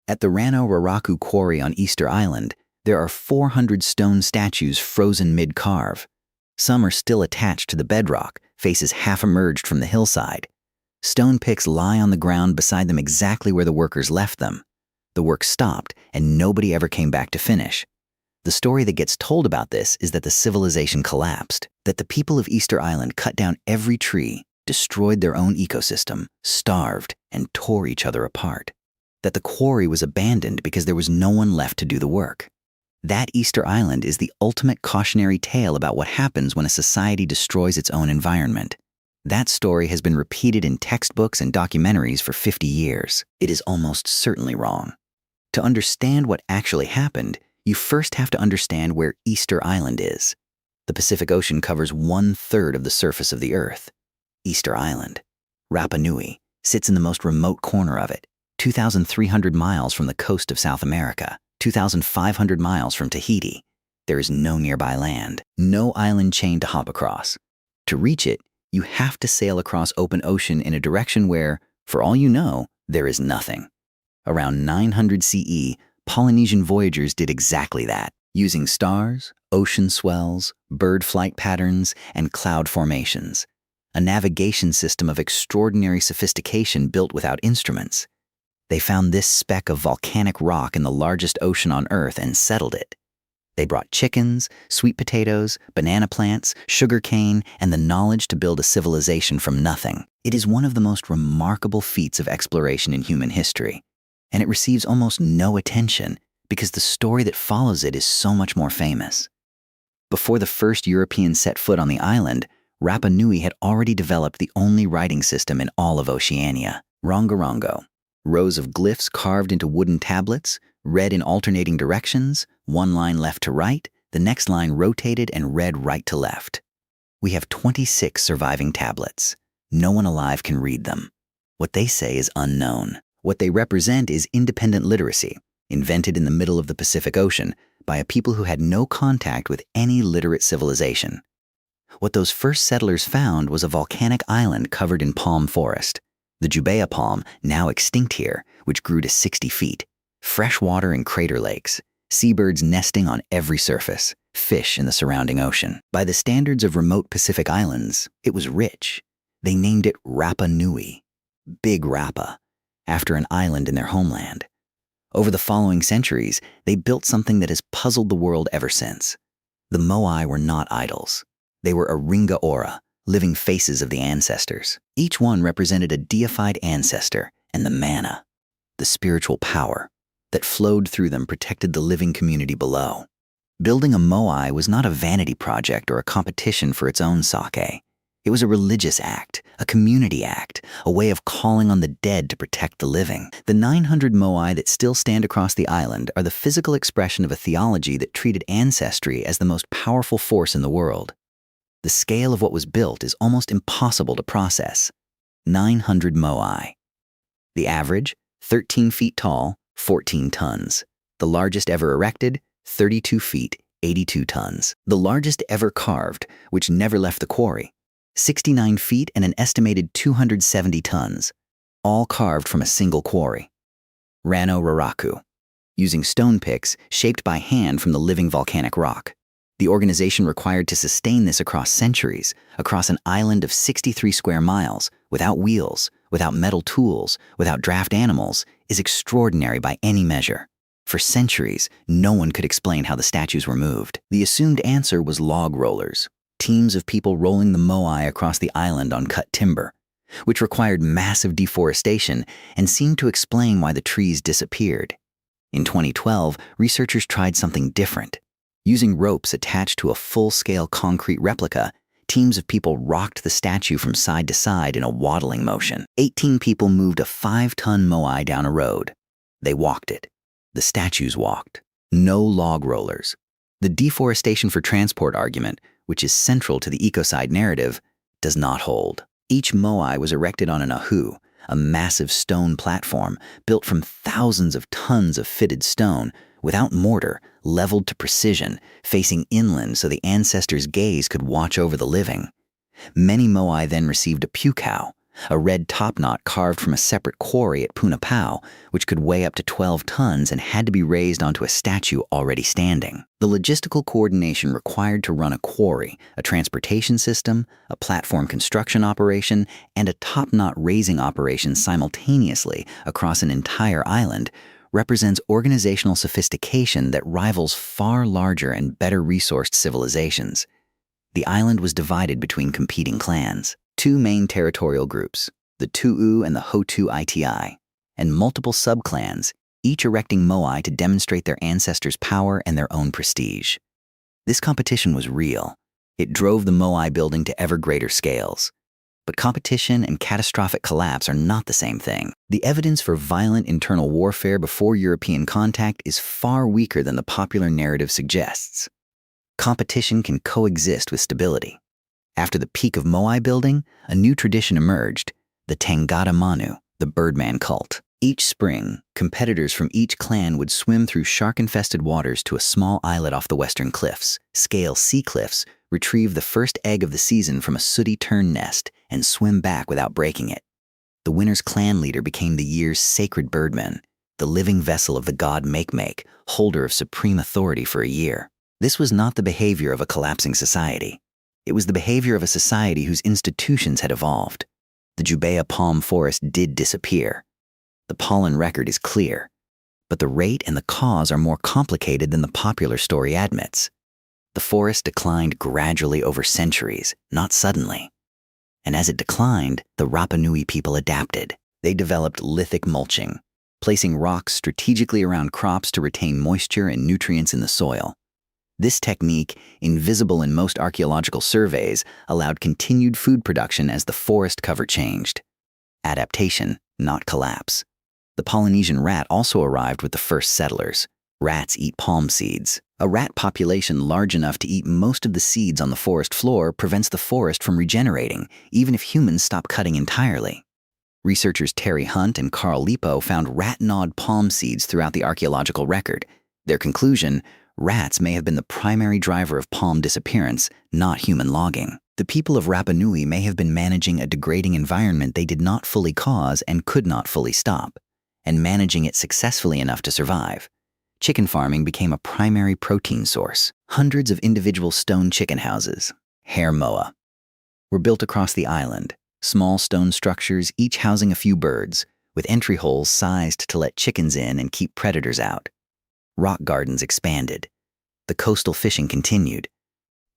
At the Rongorongo quarry on Easter Island, there are 400 stone statues frozen mid-carve. Some are still attached to the bedrock, faces half emerged from the hillside. Stone picks lie on the ground beside them exactly where the workers left them. The work stopped, and nobody ever came back to finish. The story that gets told about this is that the civilization collapsed, that the people of Easter Island cut down every tree, destroyed their own ecosystem, starved, and tore each other apart. That the quarry was abandoned because there was no one left to do the work. That Easter Island is the ultimate cautionary tale about what happens when a society destroys its own environment. That story has been repeated in textbooks and documentaries for 50 years. It is almost certainly wrong. To understand what actually happened, you first have to understand where Easter Island is. The Pacific Ocean covers 1/3 of the surface of the Earth. Easter Island, Rapa Nui, sits in the most remote corner of it, 2,300 miles from the coast of South America, 2,500 miles from Tahiti. There is no nearby land, no island chain to hop across. To reach it, you have to sail across open ocean in a direction where, for all you know, there is nothing. Around 900 CE, Polynesian voyagers did exactly that, using stars, ocean swells, bird flight patterns, and cloud formations. A navigation system of extraordinary sophistication built without instruments. They found this speck of volcanic rock in the largest ocean on Earth and settled it. They brought chickens, sweet potatoes, banana plants, sugar cane, and the knowledge to build a civilization from nothing. It is one of the most remarkable feats of exploration in human history, and it receives almost no attention because the story that follows it is so much more famous. Before the first Europeans set foot on the island, Rapa Nui had already developed the only writing system in all of Oceania, Rongorongo. Rows of glyphs carved into wooden tablets, read in alternating directions, one line left to right, the next line rotated and read right to left. We have 26 surviving tablets. No one alive can read them. What they say is unknown. What they represent is independent literacy, invented in the middle of the Pacific Ocean by a people who had no contact with any literate civilization. What those first settlers found was a volcanic island covered in palm forest. The Jubea palm, now extinct here, which grew to 60 feet. Fresh water in crater lakes. Seabirds nesting on every surface. Fish in the surrounding ocean. By the standards of remote Pacific islands, it was rich. They named it Rapa Nui, Big Rapa, after an island in their homeland. Over the following centuries, they built something that has puzzled the world ever since. The Moai were not idols. They were Aringa Ora, living faces of the ancestors. Each one represented a deified ancestor, and the mana, the spiritual power, that flowed through them protected the living community below. Building a Moai was not a vanity project or a competition for its own sake. It was a religious act, a community act, a way of calling on the dead to protect the living. The 900 Moai that still stand across the island are the physical expression of a theology that treated ancestry as the most powerful force in the world. The scale of what was built is almost impossible to process. 900 Moai. The average, 13 feet tall, 14 tons. The largest ever erected, 32 feet, 82 tons. The largest ever carved, which never left the quarry, 69 feet and an estimated 270 tons, all carved from a single quarry. Rongorongo, using stone picks shaped by hand from the living volcanic rock. The organization required to sustain this across centuries, across an island of 63 square miles, without wheels, without metal tools, without draft animals, is extraordinary by any measure. For centuries, no one could explain how the statues were moved. The assumed answer was log rollers, teams of people rolling the Moai across the island on cut timber, which required massive deforestation and seemed to explain why the trees disappeared. In 2012, researchers tried something different. Using ropes attached to a full-scale concrete replica, teams of people rocked the statue from side to side in a waddling motion. 18 people moved a 5-ton Moai down a road. They walked it. The statues walked. No log rollers. The deforestation for transport argument, which is central to the ecocide narrative, does not hold. Each Moai was erected on an ahu, a massive stone platform built from thousands of tons of fitted stone, without mortar, leveled to precision, facing inland so the ancestors' gaze could watch over the living. Many Moai then received a pukau, a red topknot carved from a separate quarry at Punapau, which could weigh up to 12 tons and had to be raised onto a statue already standing. The logistical coordination required to run a quarry, a transportation system, a platform construction operation, and a topknot raising operation simultaneously across an entire island represents organizational sophistication that rivals far larger and better resourced civilizations. The island was divided between competing clans, two main territorial groups, the Tu'u and the Hotu Iti, and multiple subclans, each erecting moai to demonstrate their ancestors' power and their own prestige. This competition was real. It drove the moai building to ever greater scales. But competition and catastrophic collapse are not the same thing. The evidence for violent internal warfare before European contact is far weaker than the popular narrative suggests. Competition can coexist with stability. After the peak of moai building, a new tradition emerged, the Tangata Manu, the Birdman cult. Each spring, competitors from each clan would swim through shark-infested waters to a small islet off the western cliffs, scale sea cliffs, retrieve the first egg of the season from a sooty tern nest, and swim back without breaking it. The winner's clan leader became the year's sacred birdman, the living vessel of the god Makemake, holder of supreme authority for a year. This was not the behavior of a collapsing society. It was the behavior of a society whose institutions had evolved. The Jubea palm forest did disappear. The pollen record is clear, but the rate and the cause are more complicated than the popular story admits. The forest declined gradually over centuries, not suddenly. And as it declined, the Rapa Nui people adapted. They developed lithic mulching, placing rocks strategically around crops to retain moisture and nutrients in the soil. This technique, invisible in most archaeological surveys, allowed continued food production as the forest cover changed. Adaptation, not collapse. The Polynesian rat also arrived with the first settlers. Rats eat palm seeds. A rat population large enough to eat most of the seeds on the forest floor prevents the forest from regenerating, even if humans stop cutting entirely. Researchers Terry Hunt and Carl Lipo found rat-gnawed palm seeds throughout the archaeological record. Their conclusion: rats may have been the primary driver of palm disappearance, not human logging. The people of Rapa Nui may have been managing a degrading environment they did not fully cause and could not fully stop, and managing it successfully enough to survive. Chicken farming became a primary protein source. Hundreds of individual stone chicken houses, hair moa, were built across the island, small stone structures each housing a few birds, with entry holes sized to let chickens in and keep predators out. Rock gardens expanded. The coastal fishing continued.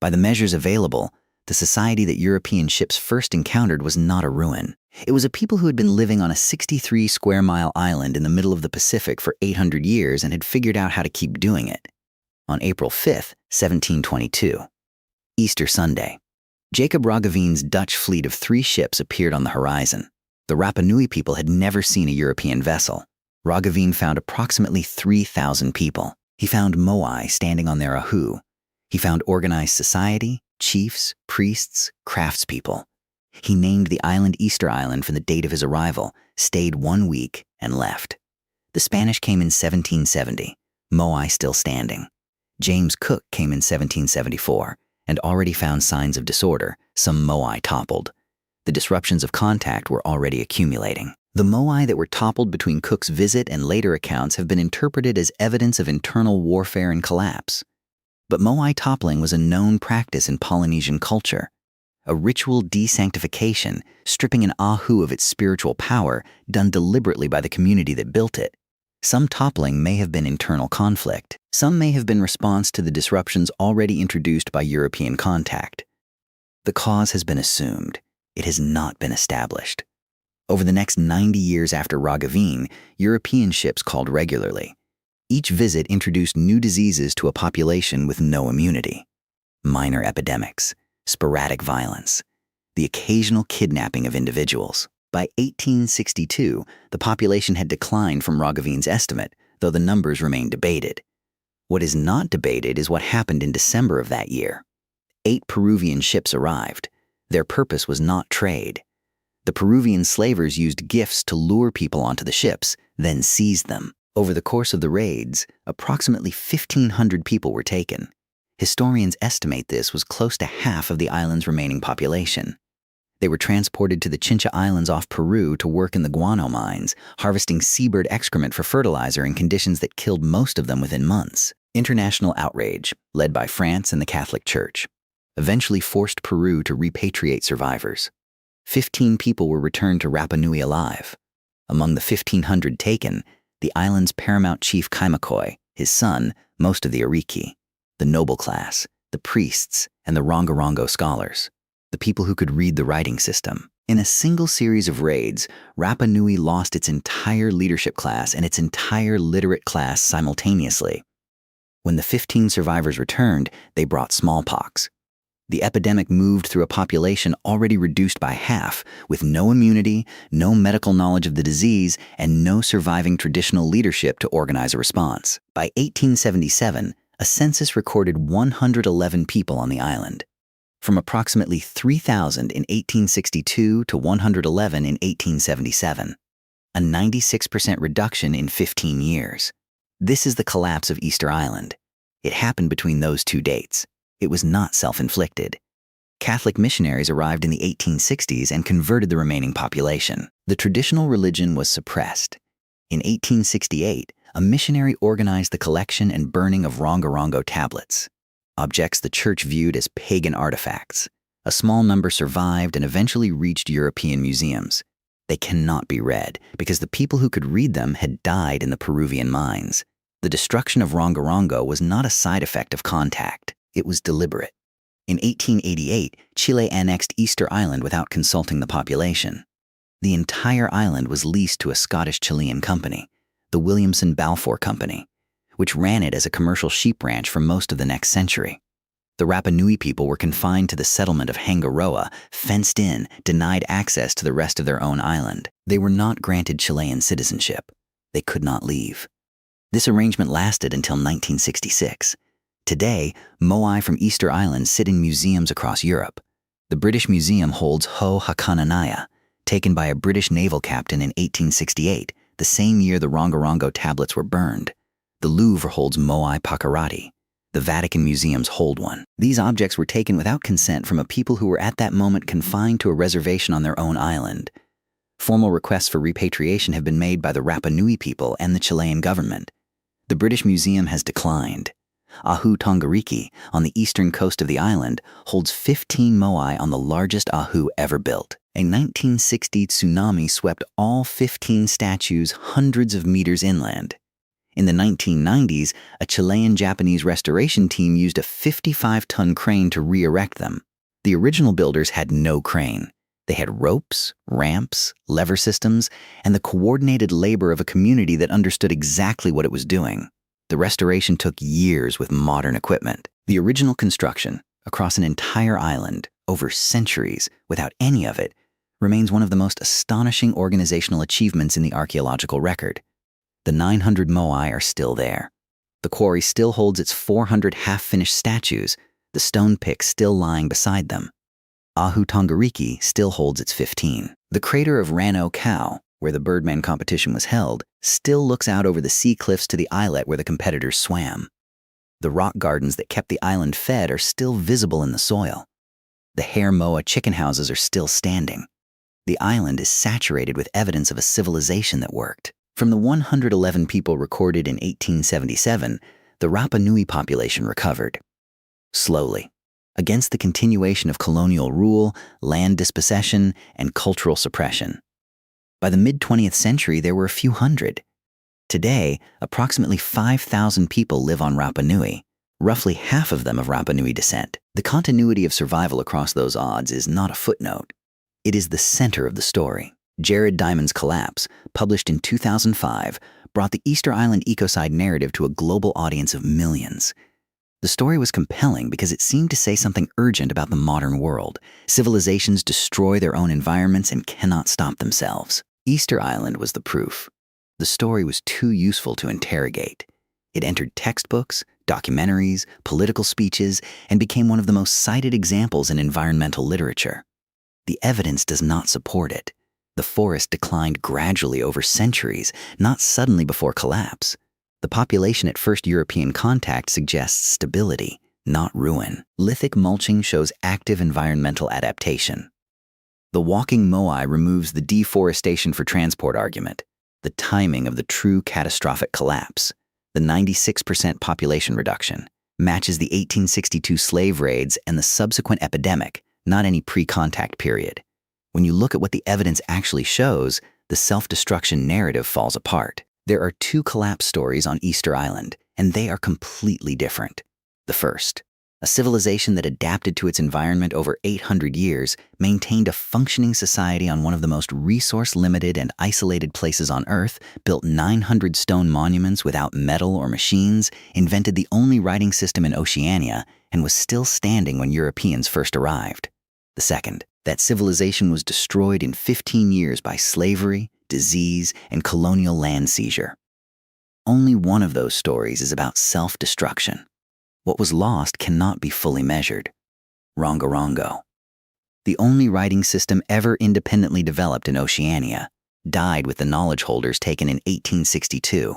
By the measures available, the society that European ships first encountered was not a ruin. It was a people who had been living on a 63-square-mile island in the middle of the Pacific for 800 years and had figured out how to keep doing it. On April 5, 1722, Easter Sunday, Jacob Roggeveen's Dutch fleet of 3 ships appeared on the horizon. The Rapa Nui people had never seen a European vessel. Roggeveen found approximately 3,000 people. He found moai standing on their ahu. He found organized society, chiefs, priests, craftspeople. He named the island Easter Island from the date of his arrival, stayed 1 week, and left. The Spanish came in 1770, moai still standing. James Cook came in 1774, and already found signs of disorder, some moai toppled. The disruptions of contact were already accumulating. The moai that were toppled between Cook's visit and later accounts have been interpreted as evidence of internal warfare and collapse. But moai toppling was a known practice in Polynesian culture, a ritual desanctification, stripping an ahu of its spiritual power, done deliberately by the community that built it. Some toppling may have been internal conflict. Some may have been response to the disruptions already introduced by European contact. The cause has been assumed. It has not been established. Over the next 90 years after Roggeveen, European ships called regularly. Each visit introduced new diseases to a population with no immunity. Minor epidemics, sporadic violence, the occasional kidnapping of individuals. By 1862, the population had declined from Roggeveen's estimate, though the numbers remain debated. What is not debated is what happened in December of that year. 8 Peruvian ships arrived. Their purpose was not trade. The Peruvian slavers used gifts to lure people onto the ships, then seized them. Over the course of the raids, approximately 1,500 people were taken. Historians estimate this was close to half of the island's remaining population. They were transported to the Chincha Islands off Peru to work in the guano mines, harvesting seabird excrement for fertilizer in conditions that killed most of them within months. International outrage, led by France and the Catholic Church, eventually forced Peru to repatriate survivors. 15 people were returned to Rapa Nui alive. Among the 1,500 taken, the island's paramount chief Kaimakoi, his son, most of the Ariki, the noble class, the priests, and the Rongorongo scholars, the people who could read the writing system. In a single series of raids, Rapa Nui lost its entire leadership class and its entire literate class simultaneously. When the 15 survivors returned, they brought smallpox. The epidemic moved through a population already reduced by half, with no immunity, no medical knowledge of the disease, and no surviving traditional leadership to organize a response. By 1877, a census recorded 111 people on the island, from approximately 3,000 in 1862 to 111 in 1877, a 96% reduction in 15 years. This is the collapse of Easter Island. It happened between those two dates. It was not self-inflicted. Catholic missionaries arrived in the 1860s and converted the remaining population. The traditional religion was suppressed. In 1868, a missionary organized the collection and burning of Rongorongo tablets, objects the church viewed as pagan artifacts. A small number survived and eventually reached European museums. They cannot be read because the people who could read them had died in the Peruvian mines. The destruction of Rongorongo was not a side effect of contact. It was deliberate. In 1888, Chile annexed Easter Island without consulting the population. The entire island was leased to a Scottish-Chilean company, the Williamson Balfour Company, which ran it as a commercial sheep ranch for most of the next century. The Rapa Nui people were confined to the settlement of Hangaroa, fenced in, denied access to the rest of their own island. They were not granted Chilean citizenship. They could not leave. This arrangement lasted until 1966. Today, Moai from Easter Island sit in museums across Europe. The British Museum holds Ho Hakananaya, taken by a British naval captain in 1868, the same year the Rongorongo tablets were burned. The Louvre holds Moai Pakarati. The Vatican museums hold one. These objects were taken without consent from a people who were at that moment confined to a reservation on their own island. Formal requests for repatriation have been made by the Rapa Nui people and the Chilean government. The British Museum has declined. Ahu Tongariki, on the eastern coast of the island, holds 15 moai on the largest ahu ever built. A 1960 tsunami swept all 15 statues hundreds of meters inland. In the 1990s, a Chilean-Japanese restoration team used a 55-ton crane to re-erect them. The original builders had no crane. They had ropes, ramps, lever systems, and the coordinated labor of a community that understood exactly what it was doing. The restoration took years with modern equipment. The original construction, across an entire island, over centuries, without any of it, remains one of the most astonishing organizational achievements in the archaeological record. The 900 moai are still there. The quarry still holds its 400 half-finished statues, the stone pick still lying beside them. Ahu Tongariki still holds its 15. The crater of Rano Kau, where the Birdman competition was held, still looks out over the sea cliffs to the islet where the competitors swam. The rock gardens that kept the island fed are still visible in the soil. The Hare Moa chicken houses are still standing. The island is saturated with evidence of a civilization that worked. From the 111 people recorded in 1877, the Rapa Nui population recovered. Slowly, against the continuation of colonial rule, land dispossession, and cultural suppression. By the mid-20th century, there were a few hundred. Today, approximately 5,000 people live on Rapa Nui, roughly half of them of Rapa Nui descent. The continuity of survival across those odds is not a footnote. It is the center of the story. Jared Diamond's Collapse, published in 2005, brought the Easter Island ecocide narrative to a global audience of millions. The story was compelling because it seemed to say something urgent about the modern world. Civilizations destroy their own environments and cannot stop themselves. Easter Island was the proof. The story was too useful to interrogate. It entered textbooks, documentaries, political speeches, and became one of the most cited examples in environmental literature. The evidence does not support it. The forest declined gradually over centuries, not suddenly before collapse. The population at first European contact suggests stability, not ruin. Lithic mulching shows active environmental adaptation. The walking Moai removes the deforestation for transport argument, the timing of the true catastrophic collapse, the 96% population reduction, matches the 1862 slave raids and the subsequent epidemic, not any pre-contact period. When you look at what the evidence actually shows, the self-destruction narrative falls apart. There are two collapse stories on Easter Island, and they are completely different. The first, a civilization that adapted to its environment over 800 years, maintained a functioning society on one of the most resource-limited and isolated places on Earth, built 900 stone monuments without metal or machines, invented the only writing system in Oceania, and was still standing when Europeans first arrived. The second, that civilization was destroyed in 15 years by slavery, disease, and colonial land seizure. Only one of those stories is about self-destruction. What was lost cannot be fully measured. Rongorongo, the only writing system ever independently developed in Oceania, died with the knowledge holders taken in 1862.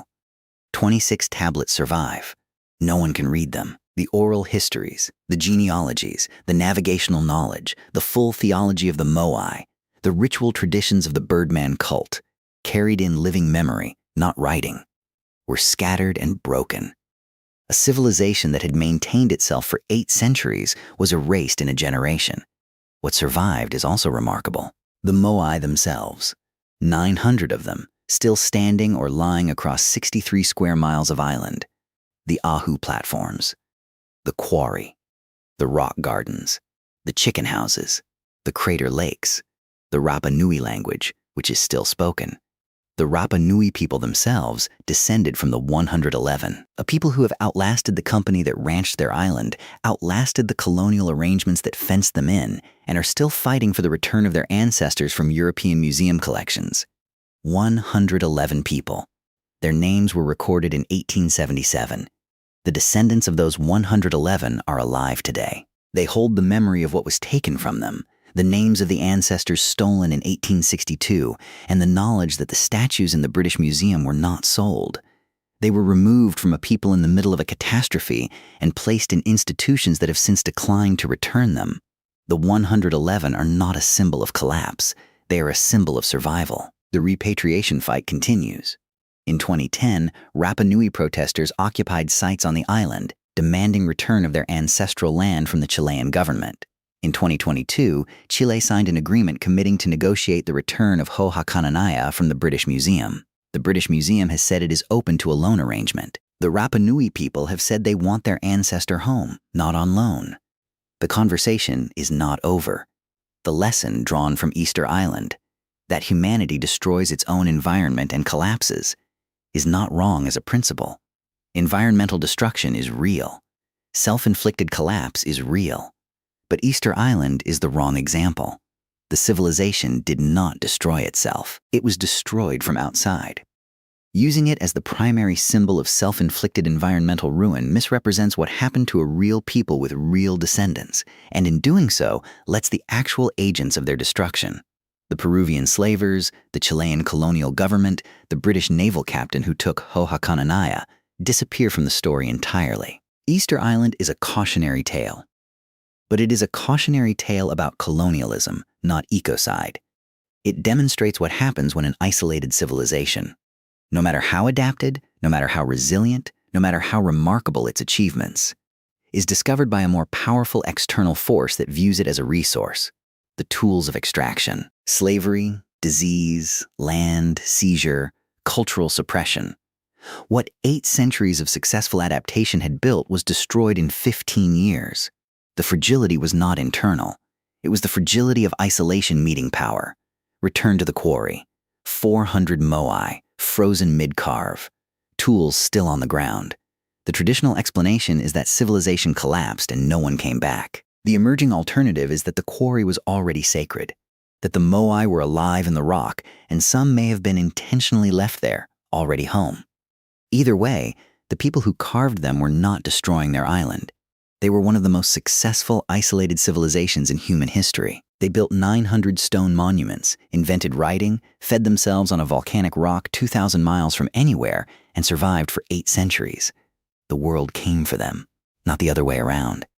26 tablets survive. No one can read them. The oral histories, the genealogies, the navigational knowledge, the full theology of the Moai, the ritual traditions of the Birdman cult, carried in living memory, not writing, were scattered and broken. A civilization that had maintained itself for 8 centuries was erased in a generation. What survived is also remarkable. The Moai themselves, 900 of them, still standing or lying across 63 square miles of island. The Ahu platforms, the quarry, the rock gardens, the chicken houses, the crater lakes, the Rapa Nui language, which is still spoken. The Rapa Nui people themselves descended from the 111, a people who have outlasted the company that ranched their island, outlasted the colonial arrangements that fenced them in, and are still fighting for the return of their ancestors from European museum collections. 111 people. Their names were recorded in 1877. The descendants of those 111 are alive today. They hold the memory of what was taken from them, the names of the ancestors stolen in 1862, and the knowledge that the statues in the British Museum were not sold. They were removed from a people in the middle of a catastrophe and placed in institutions that have since declined to return them. The 111 are not a symbol of collapse. They are a symbol of survival. The repatriation fight continues. In 2010, Rapa Nui protesters occupied sites on the island, demanding return of their ancestral land from the Chilean government. In 2022, Chile signed an agreement committing to negotiate the return of Ho'okananai'a from the British Museum. The British Museum has said it is open to a loan arrangement. The Rapa Nui people have said they want their ancestor home, not on loan. The conversation is not over. The lesson drawn from Easter Island, that humanity destroys its own environment and collapses, is not wrong as a principle. Environmental destruction is real. Self-inflicted collapse is real. But Easter Island is the wrong example. The civilization did not destroy itself. It was destroyed from outside. Using it as the primary symbol of self-inflicted environmental ruin misrepresents what happened to a real people with real descendants, and in doing so, lets the actual agents of their destruction, the Peruvian slavers, the Chilean colonial government, the British naval captain who took Ho'okananai'a, disappear from the story entirely. Easter Island is a cautionary tale. But it is a cautionary tale about colonialism, not ecocide. It demonstrates what happens when an isolated civilization, no matter how adapted, no matter how resilient, no matter how remarkable its achievements, is discovered by a more powerful external force that views it as a resource. The tools of extraction, slavery, disease, land, seizure, cultural suppression. What 8 centuries of successful adaptation had built was destroyed in 15 years. The fragility was not internal. It was the fragility of isolation meeting power. Return to the quarry. 400 Moai, frozen mid-carve. Tools still on the ground. The traditional explanation is that civilization collapsed and no one came back. The emerging alternative is that the quarry was already sacred, that the Moai were alive in the rock, and some may have been intentionally left there, already home. Either way, the people who carved them were not destroying their island. They were one of the most successful isolated civilizations in human history. They built 900 stone monuments, invented writing, fed themselves on a volcanic rock 2,000 miles from anywhere, and survived for 8 centuries. The world came for them, not the other way around.